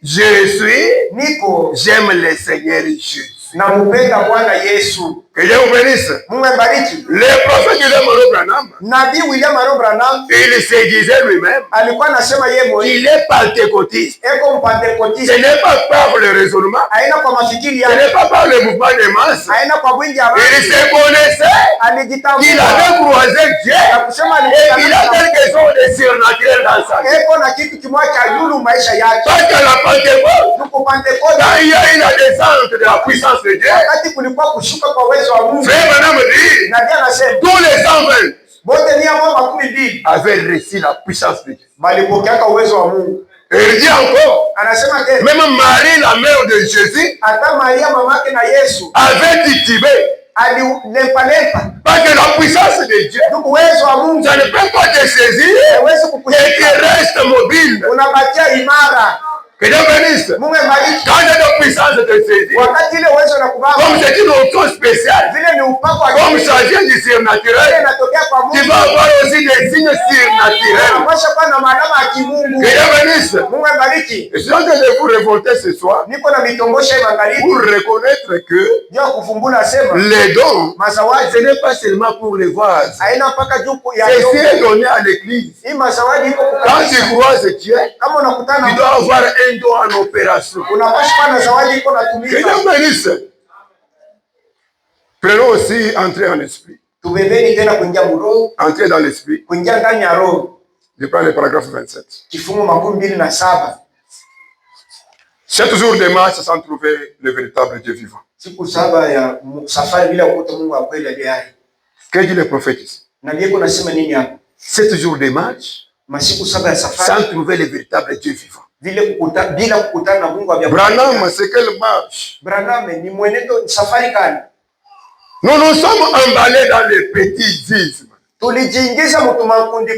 niko, j'aime le Seigneur Jésus. Nampenda Bwana Yesu. Que Dieu vous bénisse. Mungu abariki. Le prophète William Branham, Nabii William Branham, il se disait lui-même alikuwa anasema yeye mwenyewe qu'il est pentecôtiste. eko mpentekotiste. Ce n'est pas par le raisonnement, Haina kwa mafikiri ce yake. n'est pas par le mouvement des masses. Haina kwa wingi wa Il se connaissait, alijitambua. il avait croisé Dieu et il a quelque chose de surnaturel dans sa vie. Eko na kitu kimoja cha yulu maisha yake. Parce que la Pentecôte, Nuko Pentekoste, quand il y a eu la descente de la puissance de Dieu, wakati kulikuwa kushuka kwa uwezo wa Mungu. Frère Branham dit, Nabii anasema tous les 120 bote 112 avaient reçu la puissance de Dieu. balipokea uwezo wa Mungu. Et il dit encore, Anasema tena même Marie, la mère de Jésus, hata Maria mamake na Yesu avait titubé. alilempa Parce que la puissance de Dieu, ndugu, uwezo wa Mungu ça ne peut pas te saisir hawezi et kukushika, tu restes mobile. unabakia imara. Que Dieu bénisse. Mungu abariki. Quand la puissance te saisit, Wakati ile uwezo na kubaba comme c'est une option spéciale, vile ni upako wa comme Mungu, ça vient du ile surnaturel, inatokea kwa Mungu. tu vas avoir aussi des signes surnaturels. Anapaswa kuwa na maadama ya kimungu. Que Dieu bénisse. Mungu abariki. Et je suis en train de vous révolter ce soir Niko na mitongosha ya magharibi pour reconnaître que ndio kufumbula sema les dons, ce mazawadi n'est pas seulement pour les voisins. haina mpaka juu ya Ceci est donné à l'église. hii mazawadi iko Quand kukanisa. tu croises Dieu, Kama unakutana tu dois avoir un don en opération. unapaswa kuwa na zawadi iko Que natumika. Dieu bénisse. Prenons aussi entrer en esprit. Tubebeni tena kuingia muroho, Entrer dans l'esprit. kuingia ndani ya roho. Je prends le paragraphe 27. Kifungu 27. 7 jours de marche sans trouver le véritable Dieu vivant. Siku 7 ya safari bila kukuta Mungu wa kweli aliye hai. Que dit le prophète ici? Nabii yuko nasema nini hapa? 7 jours de marche Masiku 7 ya safari sans trouver le véritable Dieu vivant. bila kukutana na Mungu wa Branham, c'est quelle marche? Branham ni mwenendo safari kani? Nous nous sommes emballés dans les petits ismes. Tulijiingiza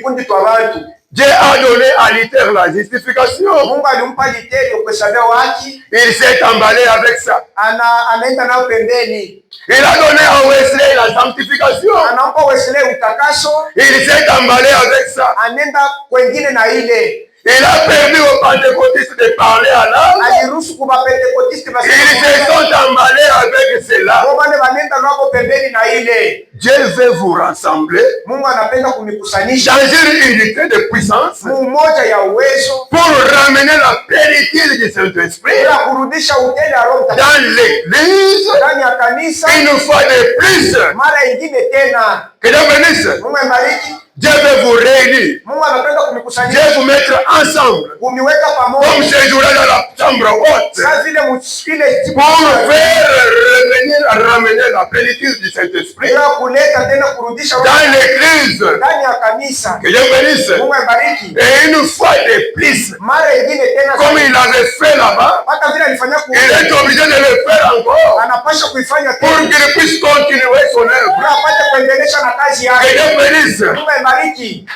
kundi twa watu. Dieu a donné à Luther la justification. Mungu alimpa Luther kuhesabia haki. Il s'est emballé avec ça. Anaenda nao pembeni. Il a donné à Wesley la sanctification. Anampa Wesley utakaso. Il s'est emballé avec ça. Anenda kwengine na ile. Il a permis aux pentecôtistes de parler à langue. Aliruhusu kwa Pentekotiste basi. Ils se sont emballés avec cela. Wale wanenda nao pembeni na ile. Dieu veut vous rassembler Mungu anapenda kunikusanisha dans une unité de puissance umoja ya uwezo pour ramener la plénitude du Saint-Esprit na kurudisha utele ya Roho dans l'église ndani ya kanisa une fois de plus. mara ingine tena. Que Dieu bénisse. Mungu abariki. Dieu veut vous réunir. Mungu anapenda Dieu kunikusanisha, vous mettre ensemble kumiweka comme pamoja ces jours-là dans la chambre haute sasa vile mshikile pour faire ramener la plénitude du Saint-Esprit ya kuleta tena kurudisha Roho dans l'église. ndani ya kanisa. Que Dieu bénisse. Mungu abariki. Et une fois de plus, Mara ingine tena comme il avait fait là-bas, hata vile alifanya il est obligé de le faire encore anapasha kuifanya pour tena qu'il puisse continuer son œuvre. ili apate kuendelesha na kazi Que yake. Dieu bénisse. Mungu abariki.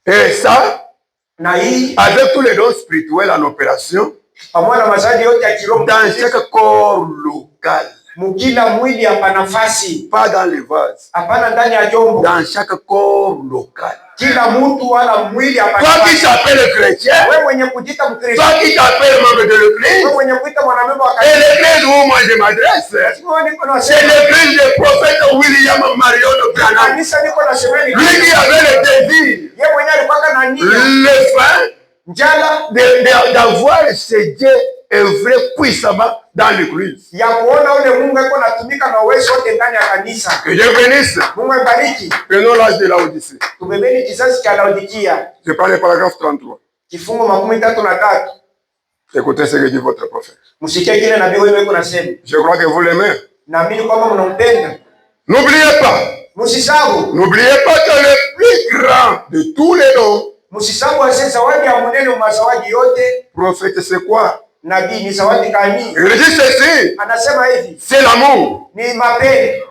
Et ça, Na hii avec tous les dons spirituels en opération, pamoja na mazadi yote ya kiroho dans chaque corps local, mukila mwili hapa nafasi, pas dans les vases, hapana ndani ya jombo. dans chaque corps local. Kila mtu wala mwili hapa Toi qui nafasi. t'appelles chrétien, Wewe mwenye kujita Mkristo, toi qui t'appelles membre de l'église, wewe mwenye kuita mwanamemba wa et kanisa, l'église où moi je m'adresse, wewe niko na c'est sema l'église du prophète William Marion Branham. kanisa, niko na semeni Lui qui avait le désir, yeye mwenyewe alikuwa na nia le fin, njala d'avoir ce Dieu œuvrer puissamment dans l'église. ya kuona ule Mungu yuko natumika na uwezo wote ndani ya kanisa. Que Dieu bénisse. Mungu abariki. Prenons l'âge de Laodicée. Tubebeni kizazi cha Laodikia, Je prends le paragraphe 33. kifungu 33. Écoutez ce que dit votre prophète. Msikie kile nabii wewe yuko nasema. Je crois que vous l'aimez. Naamini kwamba mnampenda. N'oubliez pas, Msisahau, n'oubliez pas que le plus grand de tous les noms, msisahau ase zawadi ya munene wa zawadi yote. prophète, c'est quoi? Nabii ni zawadi kani? Il dit ceci, Anasema hivi, c'est l'amour. ni mapendo.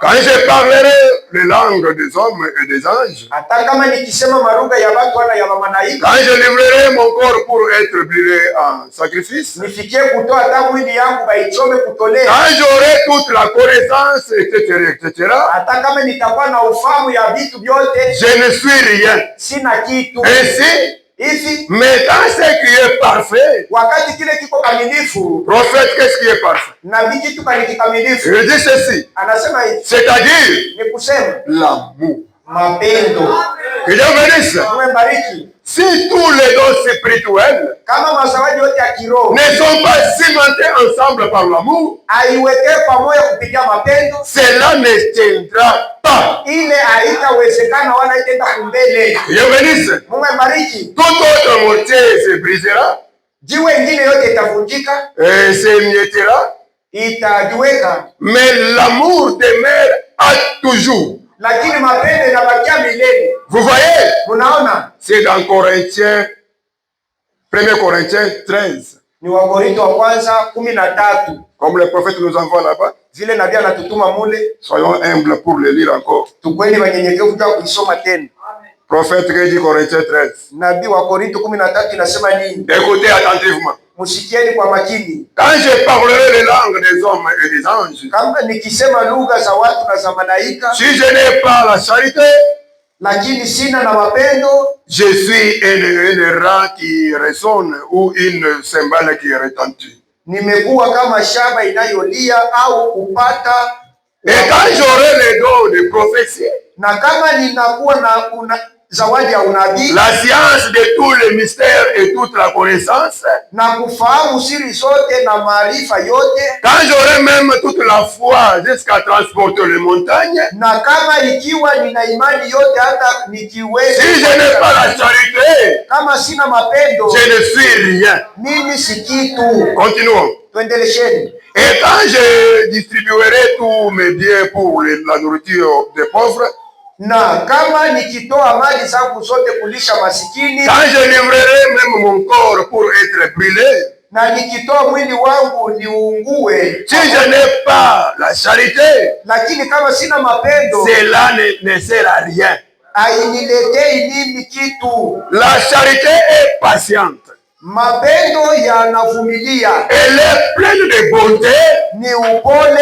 Quand je parlerai les langues des hommes et des anges, hata kama nikisema marugha ya watu wala ya malaika, quand je livrerai mon corps pour être brûlé en sacrifice, nifikie kutoa hata mwili yangu baichome kutolea, quand j'aurai toute la connaissance, etc., hata kama nitakuwa na ufahamu ya vitu vyote, je ne suis rien. sina kitu. Ainsi, Hivi mais quand ce qui est parfait, wakati kile kiko kamilifu, prophète, qu'est-ce qui est parfait? nabii kitu kikamilifu, Il dit ceci, anasema hivi, c'est-à-dire ni kusema l'amour. mapendo. Que Dieu bénisse. Mungu bariki. Si tous les dons spirituels kama mazawadi yote ya kiroho ne sont pas cimentés ensemble par l'amour, aiwekee pamoja kupitia mapendo, cela ne tiendra pas. ile haitawezekana wala itaenda kumbele. Dieu bénisse. Mungu bariki. Tout autre mortier se brisera, Jiwe ingine yote itavunjika, se miettera, itajiweka, mais l'amour demeure à toujours. lakini mapendo inabakia milele. Vous voyez? Munaona? C'est dans Corinthiens, 1 Corinthiens 13. Ni Wakorintho wa kwanza 13. Comme le prophète nous envoie là-bas. Vile nabii anatutuma mule. Soyons humbles pour le lire encore. Tukweni wanyenyekevu kwa kuisoma tena. Prophète qui dit Corinthiens 13. Nabii wa Korintho 13 inasema nini? Écoutez attentivement. Musikieni kwa makini. Quand je parlerai les langues des hommes et des anges, kama nikisema lugha za watu na za malaika, si je n'ai pas la charité, lakini sina na mapendo, je suis un rang qui résonne ou une cymbale qui retentit. Nimekuwa kama shaba inayolia au kupata. Et quand j'aurai les dons de prophétie, na kama ninakuwa na zawadi ya unabii, la science de tous les mystères et toute la connaissance, na kufahamu siri zote na maarifa yote, quand j'aurai même toute la foi jusqu'à transporter les montagnes, na kama ikiwa nina imani yote hata nikiweza, si je n'ai pas la charité, kama sina mapendo, je ne suis rien. mimi si kitu. Continuons. Tuendelesheni. Et quand je distribuerai tous mes biens pour la nourriture des pauvres, na kama nikitoa mali zangu zote kulisha masikini, quand je livrerai même mon corps pour être brûlé, na nikitoa mwili wangu niungue, si je n'ai pas la charité, lakini kama sina mapendo, cela ne sert à rien. hainiletei mimi kitu. La charité est patiente. Mapendo yanavumilia. Elle est pleine de bonté. Ni upole.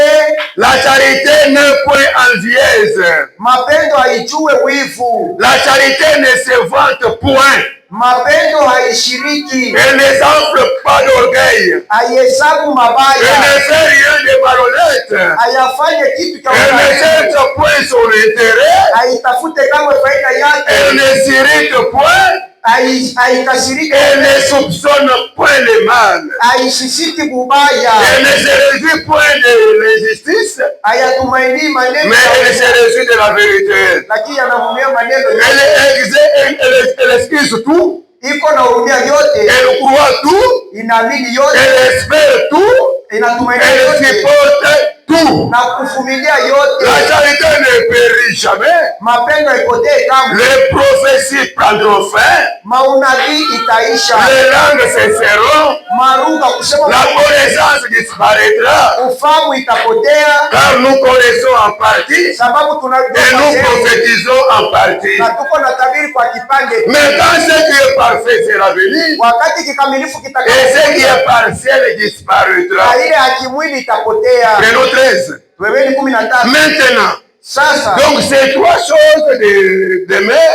La charité n'est point envieuse. Mapendo haijue wivu. La charité ne se vante point. Mapendo haishiriki. Elle ne s'enfle pas d'orgueil. Haihesabu mabaya. Elle ne fait rien de malhonnête. Hayafanye kitu cha Elle ne cherche point son intérêt. Haitafute kama faida yake. Elle ne s'irrite point. Haikasiriki. Elle ne soupçonne point le mal. Haisisiti bubaya. Elle ne se réjouit point de l'injustice. Hayatumaini maneno. Mais elle se réjouit de la vérité. Lakini anavumilia maneno. Elle excuse tout. Iko na hurumia vyote. Elle croit tout. Inaamini yote. Elle espère tout. Inatumainia yote. Elle supporte tout. Na kuvumilia yote. La charité ne périt jamais. Mapendo haipotei kamwe. Les prophéties prendront fin. Maunabii itaisha. Les langues cesseront. Marugha kusema. La connaissance disparaîtra. Ufahamu itapotea. Car nous connaissons en partie. Sababu tunajua. Et nous prophétisons en partie. Na tuko na tabiri kwa kipande. Mais quand ce qui est parfait sera venu, wakati kikamilifu kitakapokuja, et ce qui est partiel disparaîtra. Ile ya kimwili itapotea. Prenons 13. Maintenant. Sasa. Donc ces trois choses de mer,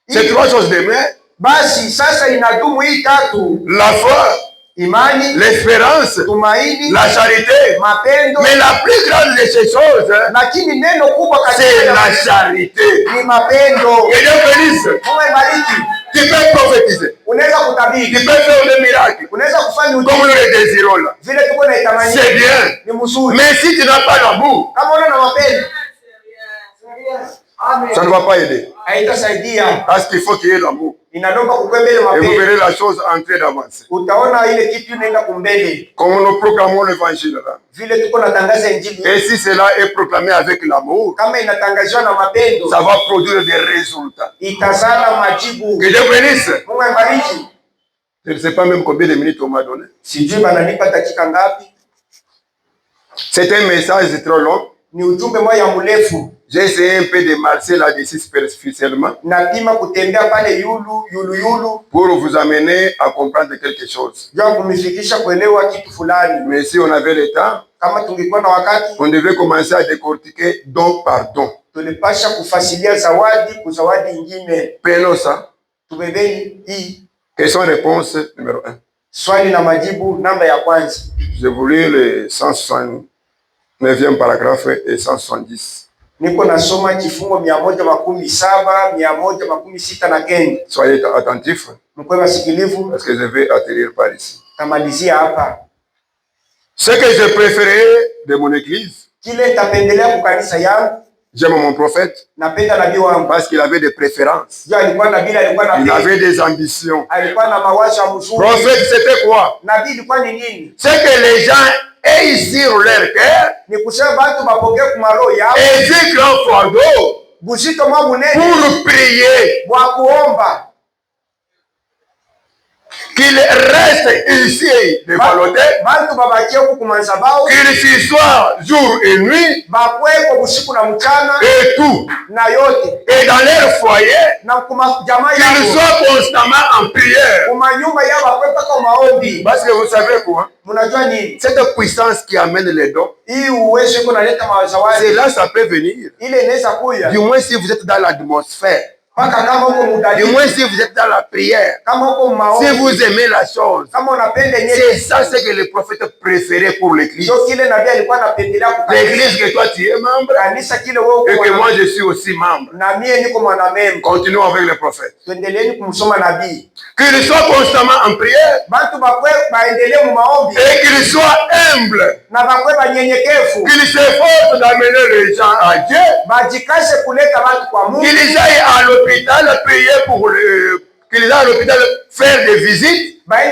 ces trois choses de mer. Basi sasa inadumu hii tatu. La foi, imani, l'espérance, tumaini, la charité. mapendo. Mais la plus grande de ces choses, lakini neno kubwa c'est la charité. Ni mapendo. Que Dieu bénisse. Mungu ibariki. Tu peux prophétiser. Unaweza kutabiri. Tu peux faire des miracles. Unaweza kufanya comme nous le désirons là. Vile tuko na itamani. C'est bien. Ni mzuri. Mais si tu n'as pas d'amour, kama una na mapendo, ça ne va pas aider. Haitasaidia. Parce qu'il faut qu'il y ait l'amour. Inaomba kukwembele Et mapendo. vous verrez la chose en train d'avancer. Utaona ile kitu inaenda kumbele. Comme nous proclamons l'évangile là. Vile tuko natangaza injili. Et si cela est proclamé avec l'amour, kama inatangazwa na mapendo, ça va produire des résultats. Itazala majibu. Que Dieu bénisse. Mungu abariki. Je ne sais pas même combien de minutes on m'a donné. Sijui bananipa dakika ngapi. C'est un message trop long. Ni ujumbe moja mrefu. J'ai essayé un peu de marcher là-dessus superficiellement. Napima kutembea pale yulu pour vous amener à comprendre quelque chose. Jua kumifikisha kuelewa kitu fulani. Mais si on avait le temps, kama tungekuwa na wakati, on devait commencer à décortiquer don par don. Tulipasha kufasilia zawadi kuzawadi ingine. Prenons ça. Tubebeni hii. Question-réponse numéro 1. Swali na majibu namba ya kwanza. Je vous lis le 169e paragraphe et 170. Niko nasoma kifungo 117, 169. Soyez attentifs. Mkwe wasikilivu. Parce que je vais atterrir par ici. Tamalizia hapa. Ce que je préférais de mon église, kile tapendelea kwa kanisa yangu, j'aime mon prophète napenda nabii wangu parce qu'il avait des préférences. Il avait des ambitions. Alikuwa na mawazo mzuri. Prophète, c'était quoi? Nabii ilikuwa ni nini? C'est que les gens aient sur leur cœur, ni kusema watu mapokee kwa roho yao, et dit grand fardeau buzito mwa munene pour prier, wa kuomba, qu'il reste ici de volonté, qu'il s'y soit jour et nuit, et tout, et dans leur foyer, qu'ils soient constamment en prière. Parce que vous savez quoi? Cette puissance qui amène les dons, c'est là ça peut venir. Du moins si vous êtes dans l'atmosphère. Du moins si vous êtes dans la prière, si vous aimez la chose, c'est ça ce que le prophète préférait pour l'église. L'église que toi tu es membre et que moi je suis aussi membre. Continuons avec le prophète. Qu'il soit constamment en prière et qu'il soit humble, qu'il s'efforce d'amener les gens à Dieu, qu'ils aillent à l'hôpital payer pour qu'ils aillent à l'hôpital faire des visites et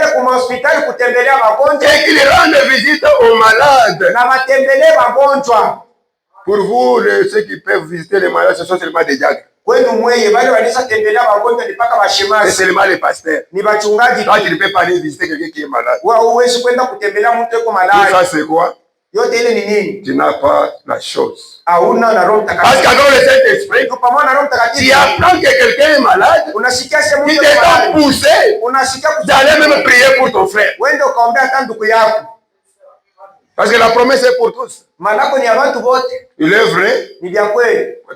qu'ils rendent visite aux malades. Pour vous, ceux qui peuvent visiter les malades, ce sont seulement des diacres. C'est seulement les pasteurs. Toi, tu ne peux pas aller visiter quelqu'un qui est malade. Tout ça, c'est quoi? Tu n'as pas la chose. Parce qu'avec le Saint-Esprit, tu apprends que quelqu'un est malade, tu t'es poussé d'aller même prier pour ton frère. Parce que la promesse est pour tous. Il est vrai,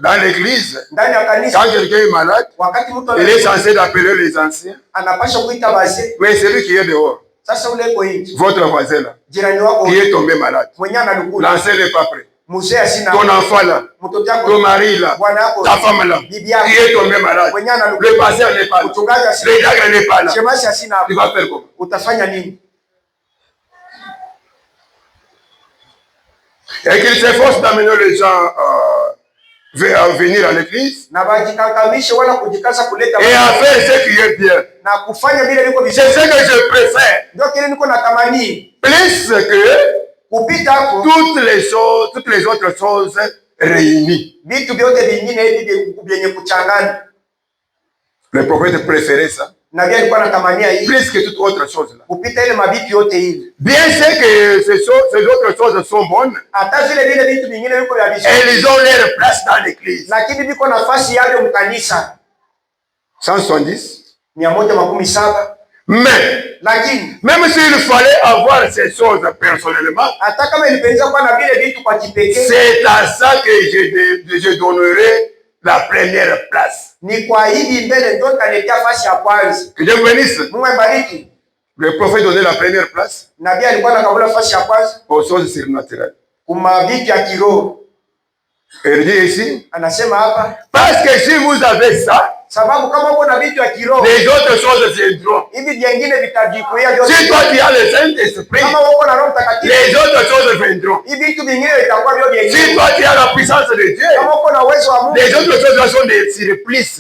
dans l'église, quand quelqu'un est malade, il est censé d'appeler les anciens. Mais celui qui est dehors, votre voisin là, qui est tombé malade, l'ancien n'est pas prêt. Ton enfant là, ton mari là, ta femme là, qui est tombé malade, le pasteur n'est pas là, le diacre n'est pas là, tu vas faire comment? Et qu'il s'efforce d'amener les gens à venir à l'église et à faire ce qui est bien. C'est ce que je préfère. Plus que toutes les autres choses réunies. Le prophète préférait ça. Plus que toute autre chose là. Bien c'est que ces autres choses sont bonnes, et ils ont leur place dans l'église. 170. Mais même s'il fallait avoir ces choses personnellement, c'est à ça que je donnerai la première place. Que Dieu bénisse. Le prophète donnait la première place aux choses surnaturelles. Il dit ici, parce que si vous avez ça, les autres choses viendront. Si toi tu as le Saint-Esprit, les autres choses viendront. Si toi tu as la puissance de Dieu, les autres choses sont des surplices.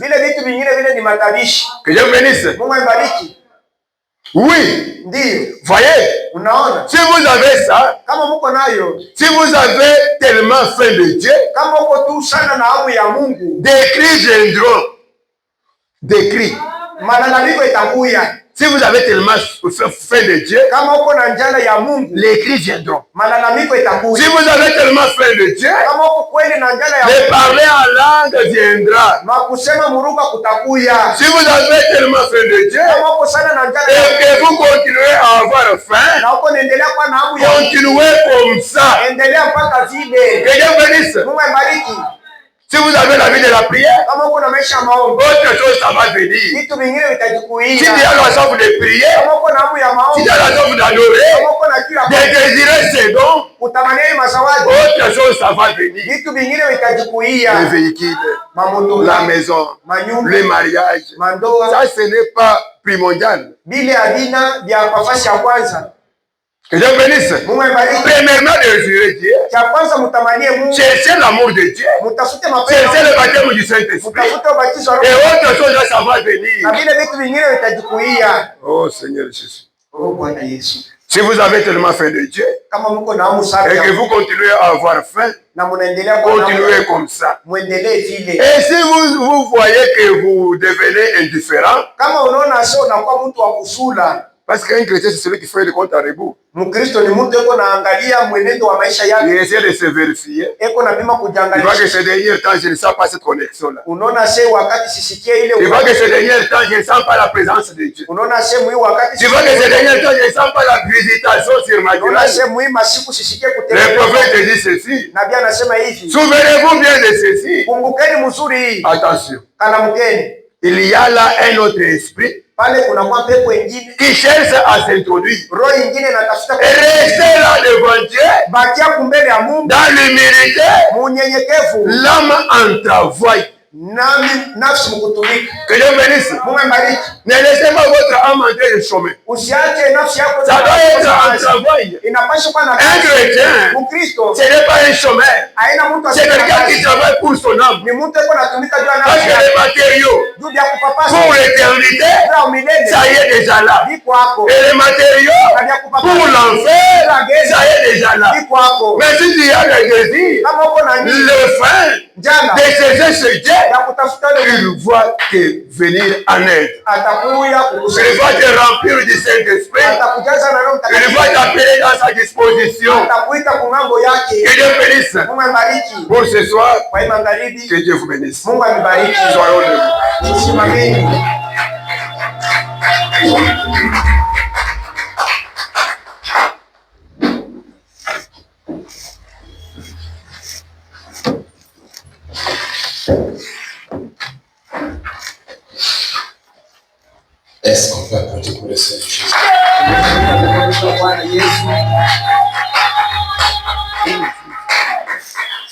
Que Dieu bénisse. Oui. Voyez, si vous avez ça, si vous avez tellement faim de Dieu, des cris viendront. Des cris. Si vous avez tellement faim de Dieu, kama uko na njala ya Mungu, les cris viendront. malalamiko itakuja. Si vous avez tellement faim de Dieu, kama uko kweli na njala ya le Mungu, parler en langue viendra. na kusema muruka kutakuya. Si vous avez tellement faim de Dieu, kama uko sana na njala ya et que vous continuez à avoir faim, na uko naendelea kwa na hamu ya continuez comme ça. endelea mpaka vile. Que Dieu bénisse. Mungu abariki. Si vous avez la vie de la prière, kama uko na maisha maombi, autre chose ça va venir. vitu vingine vitajikuia. Si tu as la soif de prier, kama uko na hamu ya si maombi, tu as la soif d'adorer, kama uko na kila de désirer ses dons, kutamania mazawadi, autre chose ça va venir. vitu vingine vitajikuia. Les véhicules, Mamoto, la maison, manyumba, le mariage, mandoa, ça ce n'est pas primordial. bile adina vya nafasi ya kwanza. Que Dieu bénisse. Mungu abariki. Premièrement, désirer Dieu. Cha kwanza mtamanie Mungu. Cherchez l'amour de Dieu. Mtafute mapenzi. Cherchez le baptême du Saint-Esprit. Mtafute ubatizo wa Et Roho. autre chose, là, ça va venir. Na vile vitu vingine vitajikuia. Oh Seigneur Jésus. Oh Bwana Yesu. Si vous avez tellement faim de Dieu, Kama mko na hamu sana et que vous continuez à avoir faim, na mnaendelea kwa continuez comme ça. muendelee vile. Et si vous voyez que vous devenez indifférent, Kama unaona sio unakuwa mtu wa kusula. parce qu'un chrétien, c'est celui qui fait le compte à rebours. Mkristo ni mtu yuko naangalia mwenendo wa maisha yake. Il essaie de se vérifier. Eko napima Il voit kujiangalia. que ces derniers temps, je ne sens pas cette connexion-là. Unaona sasa wakati sisikie ile. Il voit que ces derniers temps, je ne sens pas la présence de Dieu. Unaona sasa mwi wakati. Il voit que ces derniers temps, je ne sens pas la visitation sur ma Unaona grâce. sasa mwi masiku sisikie Le kutembea. prophète dit ceci. Nabii anasema hivi. Souvenez-vous bien de ceci. Kumbukeni mzuri. Attention. Kalamkeni. Il y a là un autre esprit Pale kuna kwa pepo ingine. qui cherche à s'introduire. Roho ingine inatafuta Et rester là devant Dieu, bakia kumbele ya Mungu. dans l'humilité, Munyenyekevu. l'âme en travail. Nami nafsi mkutumika. Que Dieu bénisse. Mungu abariki. Ne laissez pas votre âme entrer de chemin. Usiache nafsi yako. Ça doit être un travail. Inapaswa kuwa na Un chrétien, Mkristo. ce n'est pas un chemin. Haina mtu C'est quelqu'un qui travaille pour son âme. ni mtu yuko anatumika juu ya Parce nafsi que yake. les matériaux, Juu ya kupapasa. pour l'éternité, Bila umilele. ça y est déjà là. Viko hapo. Et les matériaux, pour l'enfer, ça y est déjà là. Viko hapo. Mais si tu as le désir, Kama uko na nini? le fin, Jana. de chercher ce Dieu, Ya kutafuta ile il va te venir en aide. atakuya Il kukusaidia. va te remplir du Saint-Esprit. Atakujaza na Roho Il Mtakatifu. va t'appeler dans sa disposition. Atakuita kwa ngambo yake. Que Dieu bénisse. Mungu abariki. Pour ce soir, Kwa hii magharibi. que Dieu vous bénisse. Mungu amebariki. Soyons debout. Simameni. Est-ce qu'on peut applaudir pour le Seigneur Jésus? Bwana Yesu.